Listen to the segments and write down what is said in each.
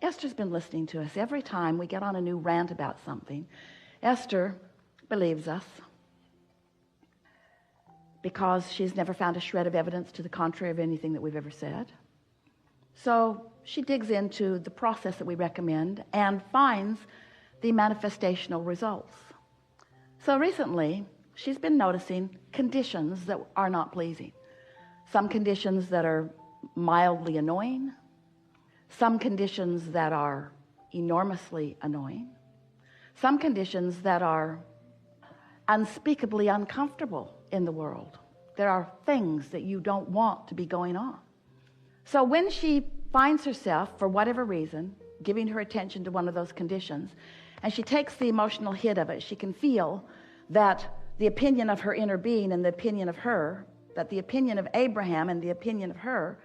Esther's been listening to us. Every time we get on a new rant about something, Esther believes us because she's never found a shred of evidence to the contrary of anything that we've ever said. So she digs into the process that we recommend and finds the manifestational results. So recently, she's been noticing conditions that are not pleasing. Some conditions that are mildly annoying, some conditions that are enormously annoying, some conditions that are unspeakably uncomfortable in the world. There are things that you don't want to be going on. So when she finds herself, for whatever reason, giving her attention to one of those conditions, and she takes the emotional hit of it, she can feel that the opinion of her inner being and the opinion of her, that the opinion of Abraham and the opinion of her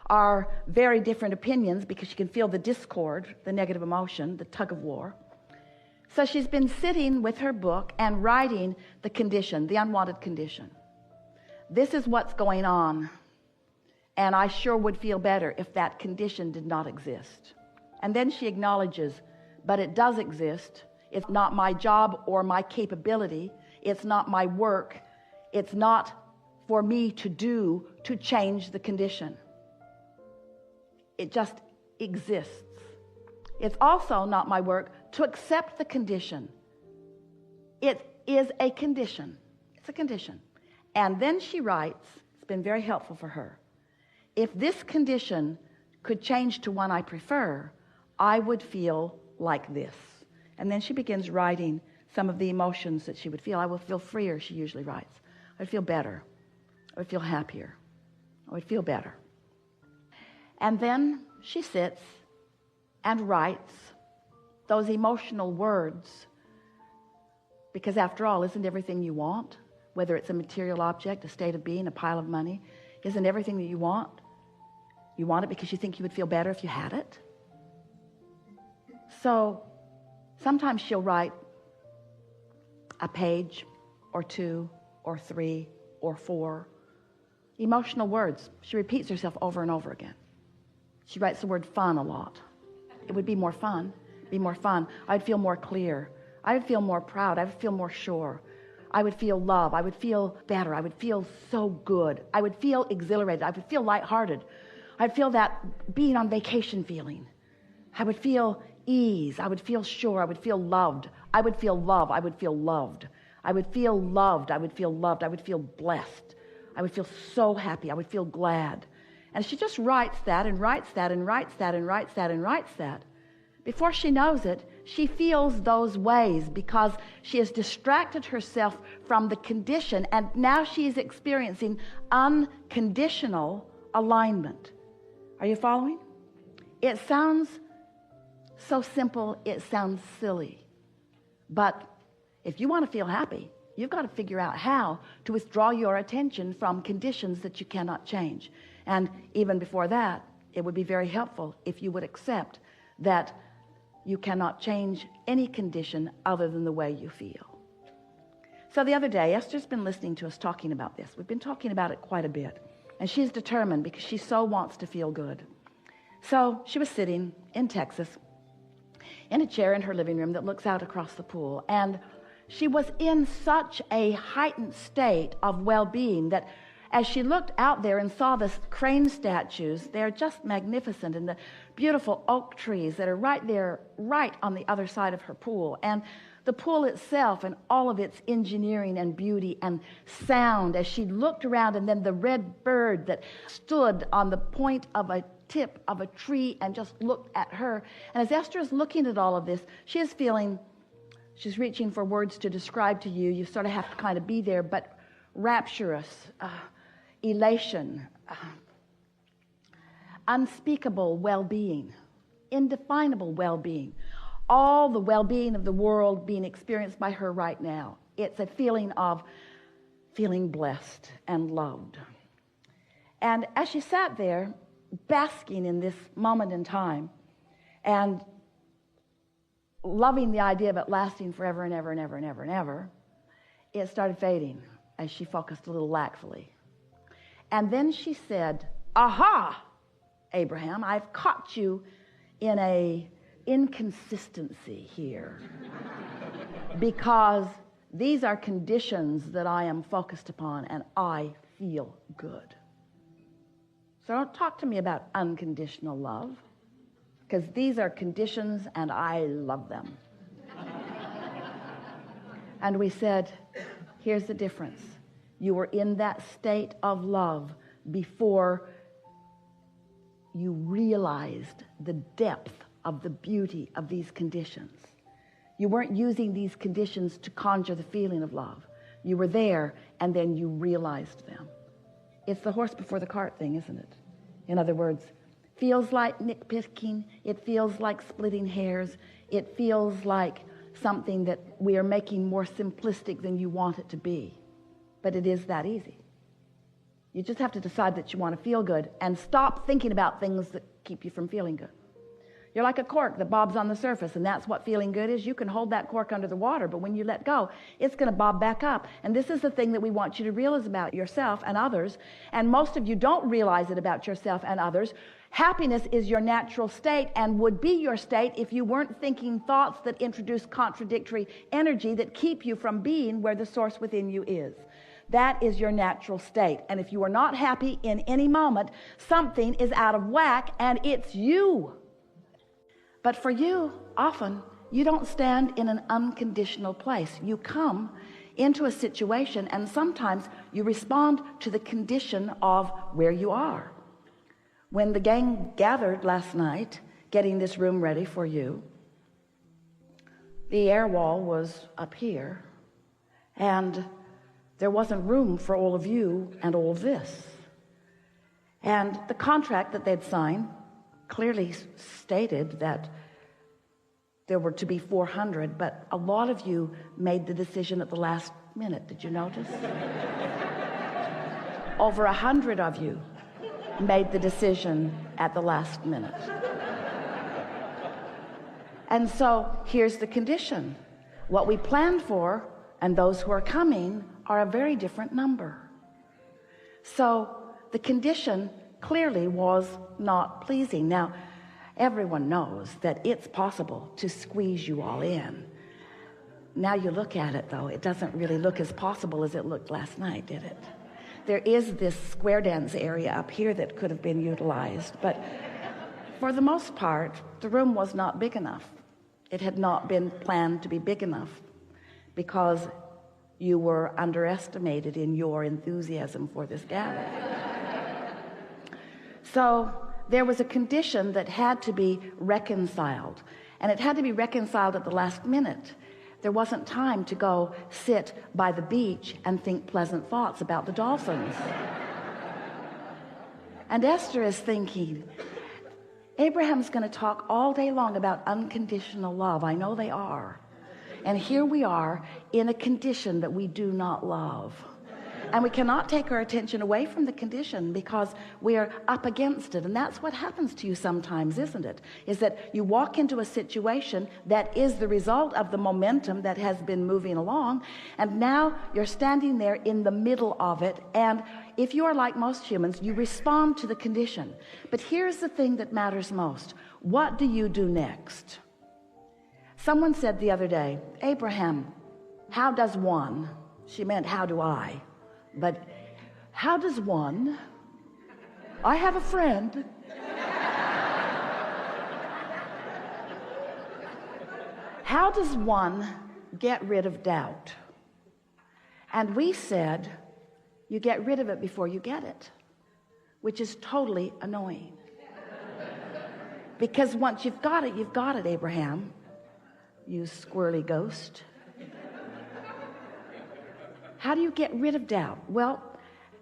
are very different opinions, because she can feel the discord, the negative emotion, the tug of war. So she's been sitting with her book and writing the condition, the unwanted condition. This is what's going on, and I sure would feel better if that condition did not exist. And then she acknowledges, but it does exist. It's not my job or my capability. It's not my work. It's not for me to do to change the condition. It just exists. It's also not my work to accept the condition. It is a condition. It's a condition. And then she writes, it's been very helpful for her, if this condition could change to one I prefer, I would feel like this. And then she begins writing some of the emotions that she would feel. I will feel freer, she usually writes. I would feel better. I would feel happier. I would feel better. And then she sits and writes those emotional words, because after all, isn't everything you want, whether it's a material object, a state of being, a pile of money, isn't everything that you want it because you think you would feel better if you had it? So sometimes she'll write a page or two or three or four emotional words. She repeats herself over and over again. She writes the word fun a lot. It would be more fun. Be more fun. I'd feel more clear. I would feel more proud. I would feel more sure. I would feel love. I would feel better. I would feel so good. I would feel exhilarated. I would feel lighthearted. I'd feel that being on vacation feeling. I would feel ease. I would feel sure. I would feel loved. I would feel love. I would feel loved. I would feel loved. I would feel loved. I would feel blessed. I would feel so happy. I would feel glad. And she just writes that and writes that and writes that and writes that and writes that. Before she knows it, she feels those ways because she has distracted herself from the condition, and now she is experiencing unconditional alignment. Are you following? It sounds so simple, it sounds silly. But if you want to feel happy, you've got to figure out how to withdraw your attention from conditions that you cannot change. And even before that, it would be very helpful if you would accept that you cannot change any condition other than the way you feel. So the other day, Esther's been listening to us talking about this. We've been talking about it quite a bit. And she's determined because she so wants to feel good. So she was sitting in Texas in a chair in her living room that looks out across the pool. And she was in such a heightened state of well-being that as she looked out there and saw the crane statues, they're just magnificent, and the beautiful oak trees that are right there, right on the other side of her pool, and the pool itself and all of its engineering and beauty and sound as she looked around, and then the red bird that stood on the point of a tip of a tree and just looked at her. And as Esther is looking at all of this, she is feeling, she's reaching for words to describe to you. You sort of have to kind of be there, but rapturous, elation, unspeakable well-being, indefinable well-being, all the well-being of the world being experienced by her right now. It's a feeling of feeling blessed and loved. And as she sat there basking in this moment in time and loving the idea of it lasting forever and ever and ever and ever and ever, it started fading as she focused a little laxly. And then she said, "Aha, Abraham, I've caught you in a inconsistency here because these are conditions that I am focused upon and I feel good. So don't talk to me about unconditional love, because these are conditions and I love them. And we said, here's the difference. You were in that state of love before you realized the depth of the beauty of these conditions. You weren't using these conditions to conjure the feeling of love. You were there and then you realized them. It's the horse before the cart thing, isn't it? In other words, feels like nitpicking. It feels like splitting hairs. It feels like something that we are making more simplistic than you want it to be. But it is that easy. You just have to decide that you want to feel good and stop thinking about things that keep you from feeling good. You're like a cork that bobs on the surface, and that's what feeling good is. You can hold that cork under the water, but when you let go, it's going to bob back up. And this is the thing that we want you to realize about yourself and others. And most of you don't realize it about yourself and others. Happiness is your natural state and would be your state if you weren't thinking thoughts that introduce contradictory energy that keep you from being where the source within you is. That is your natural state. And if you are not happy in any moment, something is out of whack and it's you. But for you, often, you don't stand in an unconditional place. You come into a situation and sometimes you respond to the condition of where you are. When the gang gathered last night, getting this room ready for you, the air wall was up here and there wasn't room for all of you and all of this. And the contract that they'd signed clearly stated that there were to be 400, but a lot of you made the decision at the last minute. Did you notice? Over 100 of you made the decision at the last minute. And so here's the condition. What we planned for and those who are coming are a very different number. So the condition clearly was not pleasing. Now, everyone knows that it's possible to squeeze you all in. Now you look at it, though, it doesn't really look as possible as it looked last night, did it? There is this square dance area up here that could have been utilized, but for the most part, the room was not big enough. It had not been planned to be big enough because you were underestimated in your enthusiasm for this gathering. So there was a condition that had to be reconciled, and it had to be reconciled at the last minute. There wasn't time to go sit by the beach and think pleasant thoughts about the dolphins. And Esther is thinking, Abraham's going to talk all day long about unconditional love. I know they are. And here we are in a condition that we do not love. And we cannot take our attention away from the condition because we are up against it. And that's what happens to you sometimes, isn't it? Is that you walk into a situation that is the result of the momentum that has been moving along. And now you're standing there in the middle of it. And if you are like most humans, you respond to the condition. But here's the thing that matters most. What do you do next? Someone said the other day, Abraham, how does one? She meant, how do I? But how does one? I have a friend. How does one get rid of doubt? And we said, you get rid of it before you get it, which is totally annoying. Because once you've got it, Abraham, you squirrely ghost. How do you get rid of doubt? Well,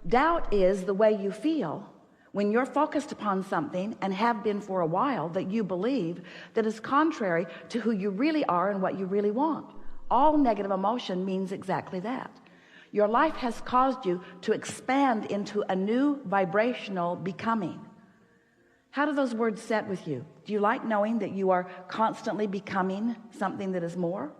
doubt is the way you feel when you're focused upon something and have been for a while that you believe that is contrary to who you really are and what you really want. All negative emotion means exactly that. Your life has caused you to expand into a new vibrational becoming. How do those words set with you? Do you like knowing that you are constantly becoming something that is more?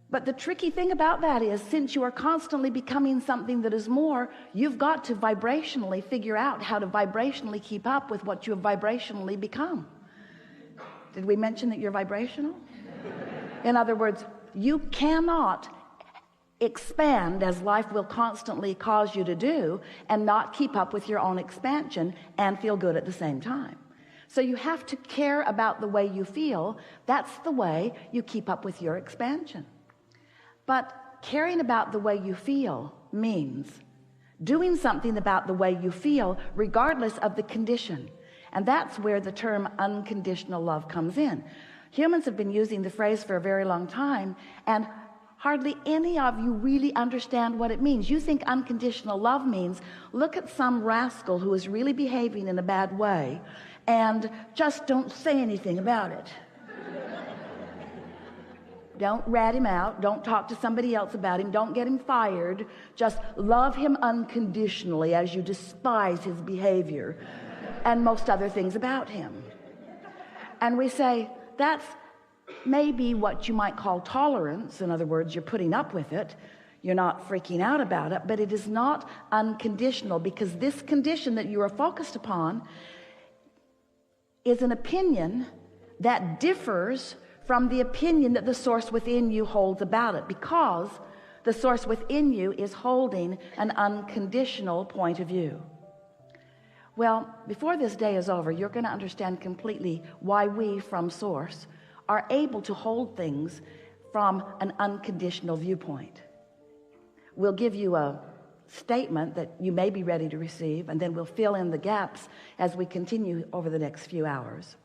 But the tricky thing about that is, since you are constantly becoming something that is more, you've got to vibrationally figure out how to vibrationally keep up with what you have vibrationally become. Did we mention that you're vibrational? In other words, you cannot expand as life will constantly cause you to do and not keep up with your own expansion and feel good at the same time. So you have to care about the way you feel. That's the way you keep up with your expansion. But caring about the way you feel means doing something about the way you feel regardless of the condition. And that's where the term unconditional love comes in. Humans have been using the phrase for a very long time, and hardly any of you really understand what it means. You think unconditional love means look at some rascal who is really behaving in a bad way and just don't say anything about it. Don't rat him out. Don't talk to somebody else about him. Don't get him fired. Just love him unconditionally as you despise his behavior and most other things about him. And we say, that's maybe what you might call tolerance. In other words, you're putting up with it. You're not freaking out about it, but it is not unconditional, because this condition that you are focused upon is an opinion that differs from the opinion that the source within you holds about it, because the source within you is holding an unconditional point of view. Well, before this day is over, you're going to understand completely why we from source are able to hold things from an unconditional viewpoint. We'll give you a statement that you may be ready to receive, and then we'll fill in the gaps as we continue over the next few hours.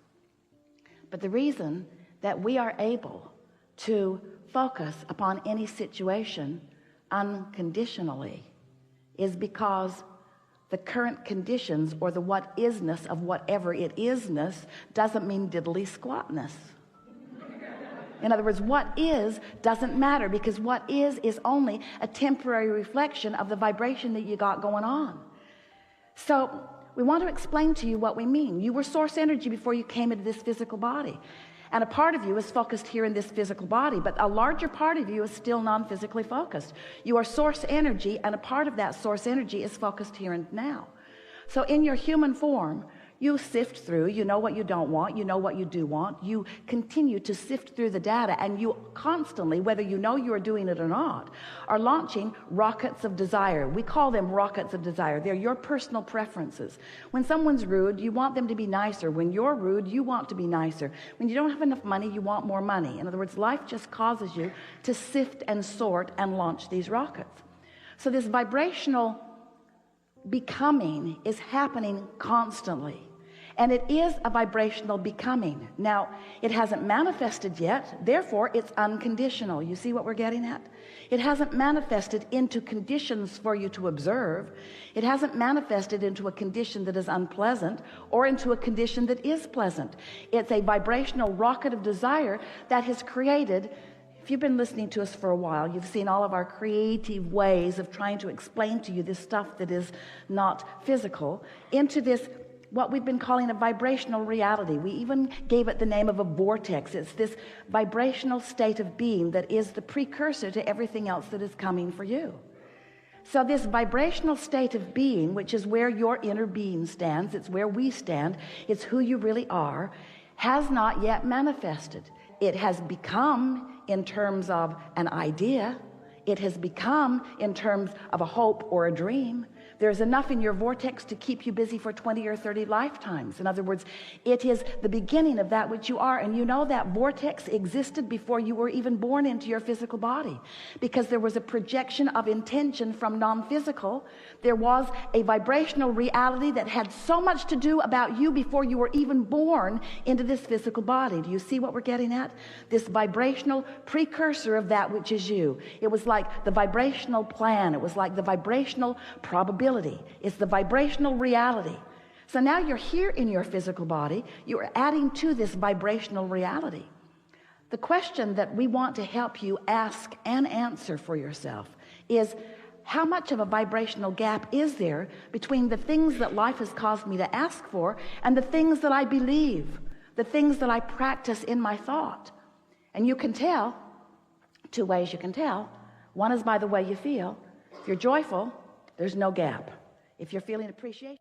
But the reason that we are able to focus upon any situation unconditionally is because the current conditions, or the what isness of whatever it isness, doesn't mean diddly squatness. In other words, what is doesn't matter, because what is only a temporary reflection of the vibration that you got going on. So we want to explain to you what we mean. You were source energy before you came into this physical body. And a part of you is focused here in this physical body, but a larger part of you is still non-physically focused. You are source energy, and a part of that source energy is focused here and now. So in your human form, you sift through, you know what you don't want, you know what you do want. You continue to sift through the data, and you constantly, whether you know you're doing it or not, are launching rockets of desire. We call them rockets of desire. They're your personal preferences. When someone's rude, you want them to be nicer. When you're rude, you want to be nicer. When you don't have enough money, you want more money. In other words, life just causes you to sift and sort and launch these rockets. So this vibrational becoming is happening constantly. And it is a vibrational becoming. Now, it hasn't manifested yet, therefore it's unconditional. You see what we're getting at? It hasn't manifested into conditions for you to observe. It hasn't manifested into a condition that is unpleasant or into a condition that is pleasant. It's a vibrational rocket of desire that has created. If you've been listening to us for a while, you've seen all of our creative ways of trying to explain to you this stuff that is not physical into this, what we've been calling a vibrational reality. We even gave it the name of a vortex. It's this vibrational state of being that is the precursor to everything else that is coming for you. So this vibrational state of being, which is where your inner being stands, it's where we stand, it's who you really are, has not yet manifested. It has become in terms of an idea. It has become in terms of a hope or a dream. There's enough in your vortex to keep you busy for 20 or 30 lifetimes. In other words, it is the beginning of that which you are. And you know that vortex existed before you were even born into your physical body, because there was a projection of intention from non-physical. There was a vibrational reality that had so much to do about you before you were even born into this physical body. Do you see what we're getting at? This vibrational precursor of that which is you. It was like the vibrational plan. It was like the vibrational probability. It's the vibrational reality. So now you're here in your physical body. You're adding to this vibrational reality. The question that we want to help you ask and answer for yourself is, how much of a vibrational gap is there between the things that life has caused me to ask for and the things that I believe, the things that I practice in my thought? And you can tell, two ways you can tell. One is by the way you feel. If you're joyful, there's no gap. If you're feeling appreciation.